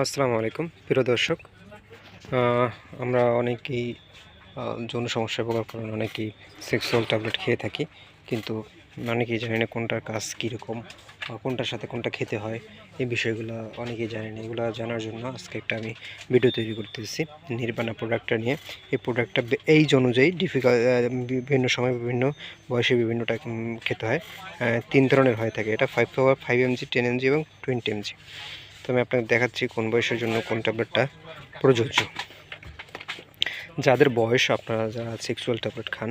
আসসালামু আলাইকুম প্রিয় দর্শক। আমরা অনেকেই যৌন সমস্যায় ভোগার কারণে অনেকেই সেক্সুয়াল ট্যাবলেট খেয়ে থাকি, কিন্তু অনেকেই জানি না কোনটার কাজ কীরকম বা কোনটার সাথে কোনটা খেতে হয়। এই বিষয়গুলো অনেকেই জানি না। এগুলো জানার জন্য আজকে একটা আমি ভিডিও তৈরি করতেছি নির্বাণা প্রোডাক্টটা নিয়ে। এই প্রোডাক্টটা এইজ অনুযায়ী বিভিন্ন সময় বিভিন্ন বয়সে বিভিন্নটা খেতে হয়। 3 ধরনের হয়ে থাকে। এটা 5 mg, 10 mg এবং 20 mg। তো আমি আপনাকে দেখাচ্ছি কোন বয়সের জন্য কোন ট্যাবলেটটা প্রযোজ্য। যাদের বয়স, আপনারা যারা সেক্সুয়াল ট্যাবলেট খান,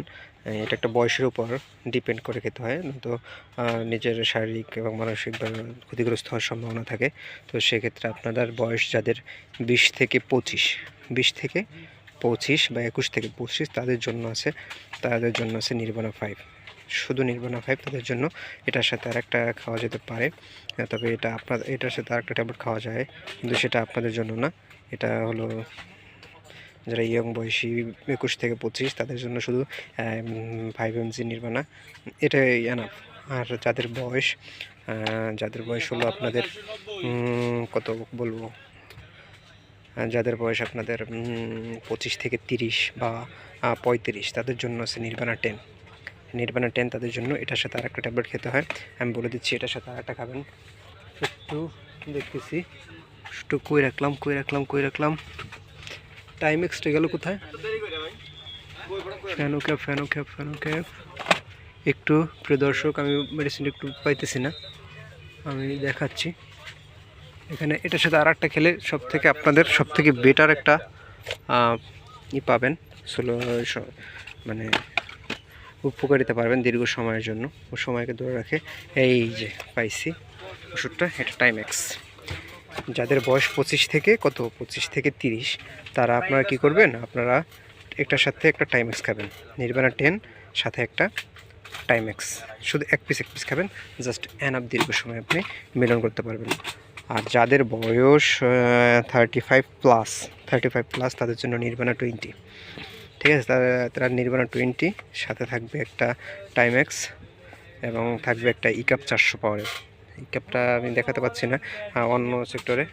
এটা একটা বয়সের উপর ডিপেন্ড করে খেতে হয়, তো নিজের শারীরিক এবং মানসিকভাবে ক্ষতিগ্রস্ত হওয়ার সম্ভাবনা থাকে। তো সেক্ষেত্রে আপনাদের বয়স যাদের 20 থেকে 25 বা 21 থেকে 25 তাদের জন্য আছে নির্বাণা 5। শুধু নির্বাণা 5 তাদের জন্য। এটার সাথে আরেকটা খাওয়া যেতে পারে, তবে এটার সাথে আরেকটা ট্যাবলেট খাওয়া যায়, কিন্তু সেটা আপনাদের জন্য না। এটা হলো যারা ইয়ং বয়সী 21 থেকে 25 তাদের জন্য শুধু 5 mg নির্বাণা, এটাই এনাফ। আর যাদের বয়স হলো আপনাদের কত বলবো, যাদের বয়স আপনাদের 25 থেকে 30 বা 35 তাদের জন্য আছে নির্বাণা 10 তাদের জন্য। এটার সাথে আরেকটা ট্যাবলেট খেতে হয়, আমি বলে দিচ্ছি। এটার সাথে আরেকটা খাবেন। একটু দেখতেছি, একটু কই রাখলাম টাইম এক্সট্রা গেল কোথায়? ফ্যানো ক্যাপ। একটু প্রিয় দর্শক, আমি মেডিসিন একটু পাইতেছি না, আমি দেখাচ্ছি। এখানে এটার সাথে আর একটা খেলে আপনাদের সব থেকে বেটার একটা পাবেন, মানে উপকারিতা পাবেন দীর্ঘ সময়ের জন্য, ও সময়কে ধরে রাখে। এই যে পাইছি ওষুধটা, এটা টাইমেক্স। যাদের বয়স 25 থেকে 30, তারা আপনারা কি করবেন, আপনারা একটার সাথে একটা টাইমেক্স খাবেন, নির্বাণা 10 সাথে একটা টাইমেক্স, শুধু এক পিস খাবেন, জাস্ট এনাফ, দীর্ঘ সময় আপনি মিলন করতে পারবেন। আর যাদের বয়স 35 প্লাস তাদের জন্য নির্বাণা 20, ঠিক আছে? তারা নির্বাণা 20 সাথে থাকবে একটা টাইমেক্স এবং থাকবে একটা ইকাপ 400 পাওয়ারের। ইকাপটা আমি দেখাতে পাচ্ছি না, অন্য সেক্টরে